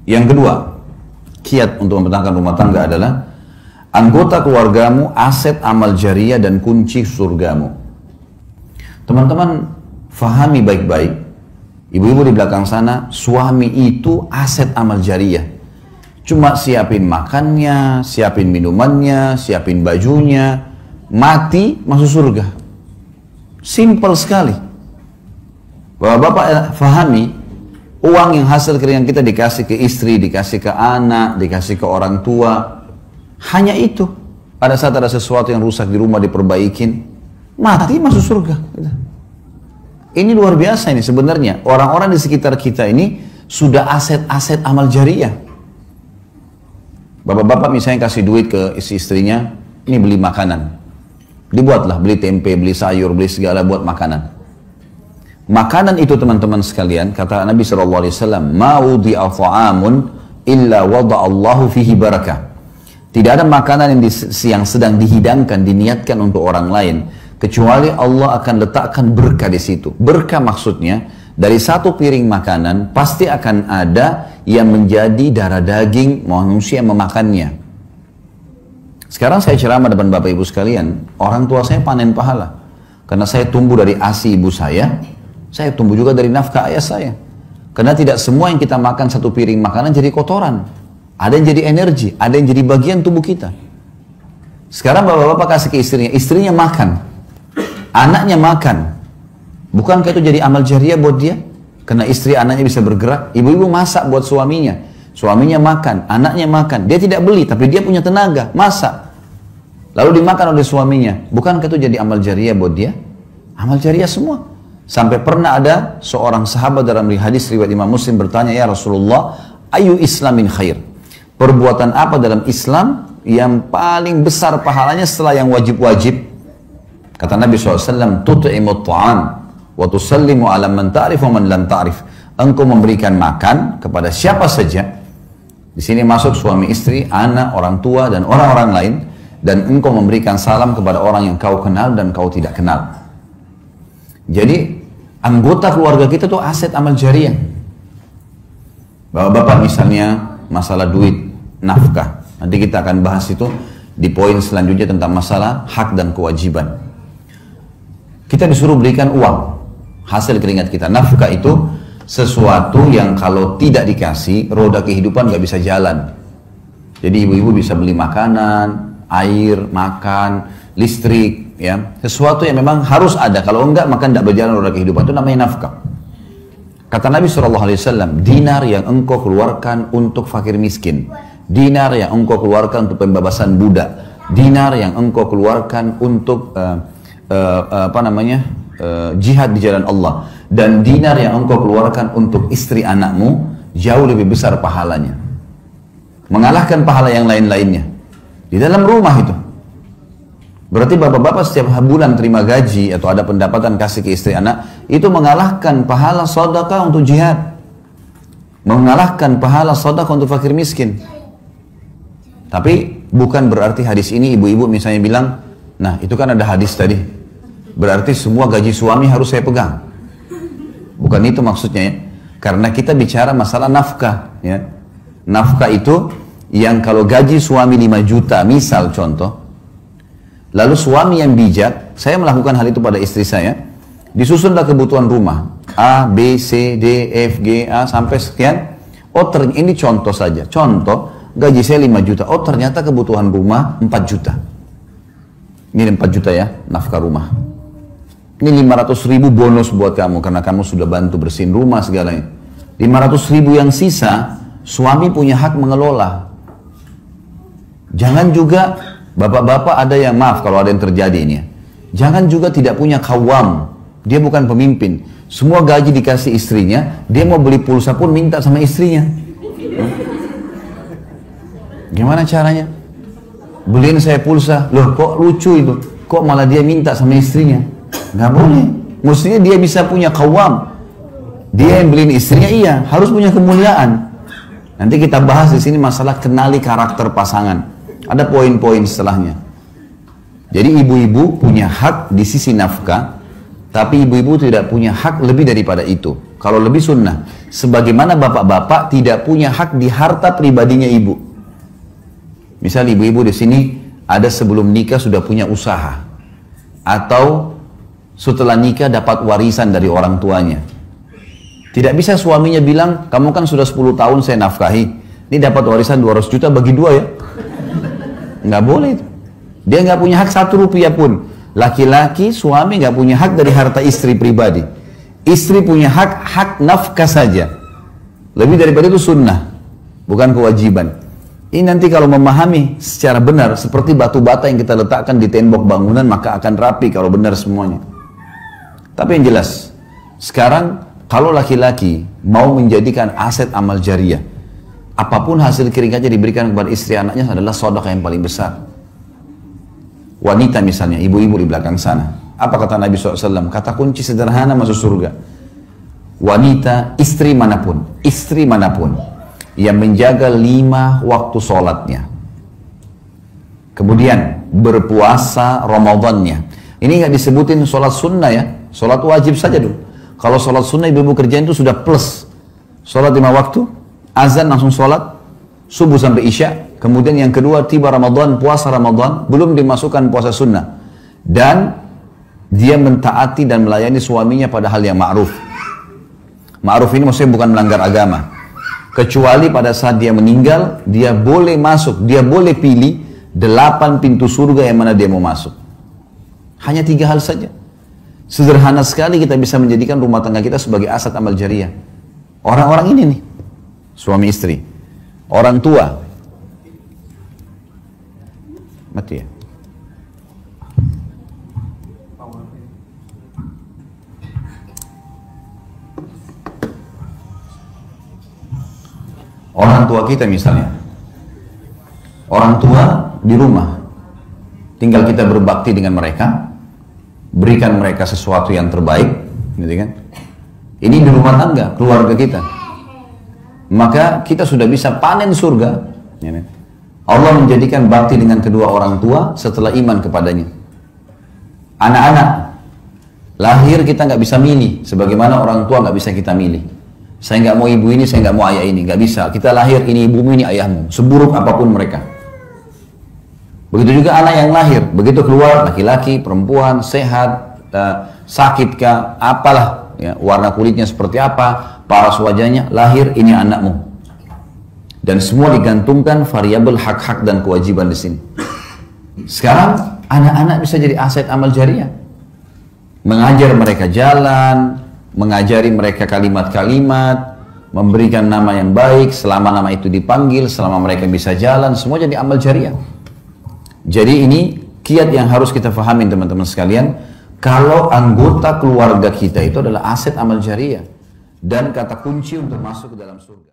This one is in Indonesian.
Yang kedua, kiat untuk mempertahankan rumah tangga adalah anggota keluargamu, aset amal jariah dan kunci surgamu. Teman-teman fahami baik-baik, ibu-ibu di belakang sana, suami itu aset amal jariah. Cuma siapin makannya, siapin minumannya, siapin bajunya, mati masuk surga. Simple sekali. Bapak-bapak fahami, uang yang hasil keringat kita dikasih ke istri, dikasih ke anak, dikasih ke orang tua, hanya itu. Pada saat ada sesuatu yang rusak di rumah diperbaikin, mati masuk surga. Ini luar biasa ini sebenarnya. Orang-orang di sekitar kita ini sudah aset-aset amal jariah. Bapak-bapak misalnya kasih duit ke istri-istrinya, ini beli makanan. Dibuatlah, beli tempe, beli sayur, beli segala buat makanan. Makanan itu teman-teman sekalian, kata Nabi SAW, "Ma wudi'a ta'amun illa wada'allahu fihi barakah." Tidak ada makanan yang sedang dihidangkan, diniatkan untuk orang lain, kecuali Allah akan letakkan berkah di situ. Berkah maksudnya, dari satu piring makanan pasti akan ada yang menjadi darah daging manusia yang memakannya. Sekarang saya ceramah depan Bapak Ibu sekalian, orang tua saya panen pahala. Karena saya tumbuh dari ASI ibu saya tumbuh juga dari nafkah ayah saya. Karena tidak semua yang kita makan satu piring makanan jadi kotoran. Ada yang jadi energi, ada yang jadi bagian tubuh kita. Sekarang bapak-bapak kasih ke istrinya makan. Anaknya makan. Bukankah itu jadi amal jariah buat dia? Karena istri anaknya bisa bergerak. Ibu-ibu masak buat suaminya. Suaminya makan, anaknya makan. Dia tidak beli, tapi dia punya tenaga, masak. Lalu dimakan oleh suaminya. Bukankah itu jadi amal jariah buat dia? Amal jariah semua. Sampai pernah ada seorang sahabat dalam hadis riwayat Imam Muslim bertanya, "Ya Rasulullah, ayu islamin khair?" Perbuatan apa dalam Islam yang paling besar pahalanya setelah yang wajib-wajib? Kata Nabi SAW, "Tut'imut ta'am wa tusallimu ala man ta'rif wa man lam ta'rif." Engkau memberikan makan kepada siapa saja. Di sini masuk suami istri, anak, orang tua dan orang-orang lain, dan engkau memberikan salam kepada orang yang kau kenal dan kau tidak kenal. Jadi anggota keluarga kita tuh aset amal jariah. Bapak-bapak misalnya masalah duit, nafkah. Nanti kita akan bahas itu di poin selanjutnya tentang masalah hak dan kewajiban. Kita disuruh berikan uang, hasil keringat kita. Nafkah itu sesuatu yang kalau tidak dikasih, roda kehidupan nggak bisa jalan. Jadi ibu-ibu bisa beli makanan, air, makan, listrik, ya, sesuatu yang memang harus ada. Kalau enggak, maka tidak berjalan roda kehidupan. Itu namanya nafkah. Kata Nabi SAW, dinar yang engkau keluarkan untuk fakir miskin, dinar yang engkau keluarkan untuk pembebasan budak, dinar yang engkau keluarkan untuk jihad di jalan Allah, dan dinar yang engkau keluarkan untuk istri anakmu jauh lebih besar pahalanya, mengalahkan pahala yang lain-lainnya di dalam rumah itu. Berarti bapak-bapak setiap bulan terima gaji atau ada pendapatan kasih ke istri anak, itu mengalahkan pahala sedekah untuk jihad, mengalahkan pahala sedekah untuk fakir miskin. Tapi bukan berarti hadis ini ibu-ibu misalnya bilang, nah itu kan ada hadis tadi, berarti semua gaji suami harus saya pegang. Bukan itu maksudnya ya. Karena kita bicara masalah nafkah ya. Nafkah itu yang kalau gaji suami 5 juta misal contoh, lalu suami yang bijak, saya melakukan hal itu pada istri saya, disusunlah kebutuhan rumah A, B, C, D, F, G, A sampai sekian. Oh ini contoh saja, contoh gaji saya 5 juta, oh ternyata kebutuhan rumah 4 juta. Ini 4 juta ya, nafkah rumah. Ini 500.000 bonus buat kamu karena kamu sudah bantu bersihin rumah segalanya. 500.000 yang sisa, suami punya hak mengelola. Jangan juga bapak-bapak ada yang, maaf kalau ada yang terjadi ini ya, jangan juga tidak punya kawam, dia bukan pemimpin, semua gaji dikasih istrinya, dia mau beli pulsa pun minta sama istrinya. Gimana caranya? Beliin saya pulsa, loh kok lucu itu, kok malah dia minta sama istrinya? Nggak boleh, mestinya dia bisa punya kawam, dia yang beliin istrinya, iya harus punya kemuliaan. Nanti kita bahas di sini masalah kenali karakter pasangan. Ada poin-poin setelahnya. Jadi ibu-ibu punya hak di sisi nafkah, tapi ibu-ibu tidak punya hak lebih daripada itu. Kalau lebih sunnah. Sebagaimana bapak-bapak tidak punya hak di harta pribadinya ibu. Misal ibu-ibu di sini ada sebelum nikah sudah punya usaha. Atau setelah nikah dapat warisan dari orang tuanya. Tidak bisa suaminya bilang, kamu kan sudah 10 tahun saya nafkahi. Ini dapat warisan 200 juta bagi 2 ya. Nggak boleh itu. Dia nggak punya hak 1 rupiah pun. Laki-laki, suami nggak punya hak dari harta istri pribadi. Istri punya hak nafkah saja. Lebih daripada itu sunnah, bukan kewajiban. Ini nanti kalau memahami secara benar, seperti batu bata yang kita letakkan di tembok bangunan, maka akan rapi kalau benar semuanya. Tapi yang jelas, sekarang kalau laki-laki mau menjadikan aset amal jariah, apapun hasil keringatnya diberikan kepada istri anaknya adalah sedekah yang paling besar. Wanita misalnya, ibu-ibu di belakang sana. Apa kata Nabi SAW? Kata kunci sederhana masuk surga. Wanita, istri manapun yang menjaga 5 waktu sholatnya. Kemudian berpuasa Ramadannya. Ini nggak disebutin sholat sunnah ya, sholat wajib saja dulu. Kalau sholat sunnah ibu-ibu kerjain itu sudah plus. Sholat 5 waktu, azan langsung sholat, subuh sampai isya. Kemudian yang kedua tiba Ramadan, puasa Ramadan, belum dimasukkan puasa sunnah. Dan dia mentaati dan melayani suaminya pada hal yang ma'ruf. Ma'ruf ini maksudnya bukan melanggar agama. Kecuali pada saat dia meninggal, dia boleh masuk, dia boleh pilih 8 pintu surga yang mana dia mau masuk. Hanya 3 hal saja. Sederhana sekali kita bisa menjadikan rumah tangga kita sebagai aset amal jariah. Orang-orang ini nih, suami istri, orang tua, mati ya. Orang tua kita misalnya, orang tua di rumah, tinggal kita berbakti dengan mereka, berikan mereka sesuatu yang terbaik, gitu kan? Ini di rumah tangga, keluarga kita. Maka kita sudah bisa panen surga. Ya, Allah menjadikan bakti dengan kedua orang tua setelah iman kepadanya. Anak-anak, lahir kita nggak bisa milih, sebagaimana orang tua nggak bisa kita milih. Saya nggak mau ibu ini, saya nggak mau ayah ini, nggak bisa. Kita lahir, ini ibumu, ini ayahmu, seburuk apapun mereka. Begitu juga anak yang lahir, begitu keluar, laki-laki, perempuan, sehat, sakitkah, apalah, ya, warna kulitnya seperti apa, paras wajahnya, lahir, ini anakmu. Dan semua digantungkan variabel hak-hak dan kewajiban di sini. Sekarang anak-anak bisa jadi aset amal jariah. Mengajar mereka jalan, mengajari mereka kalimat-kalimat, memberikan nama yang baik, selama nama itu dipanggil, selama mereka bisa jalan, semua jadi amal jariah. Jadi ini kiat yang harus kita fahami teman-teman sekalian. Kalau anggota keluarga kita itu adalah aset amal jariah dan kata kunci untuk masuk ke dalam surga.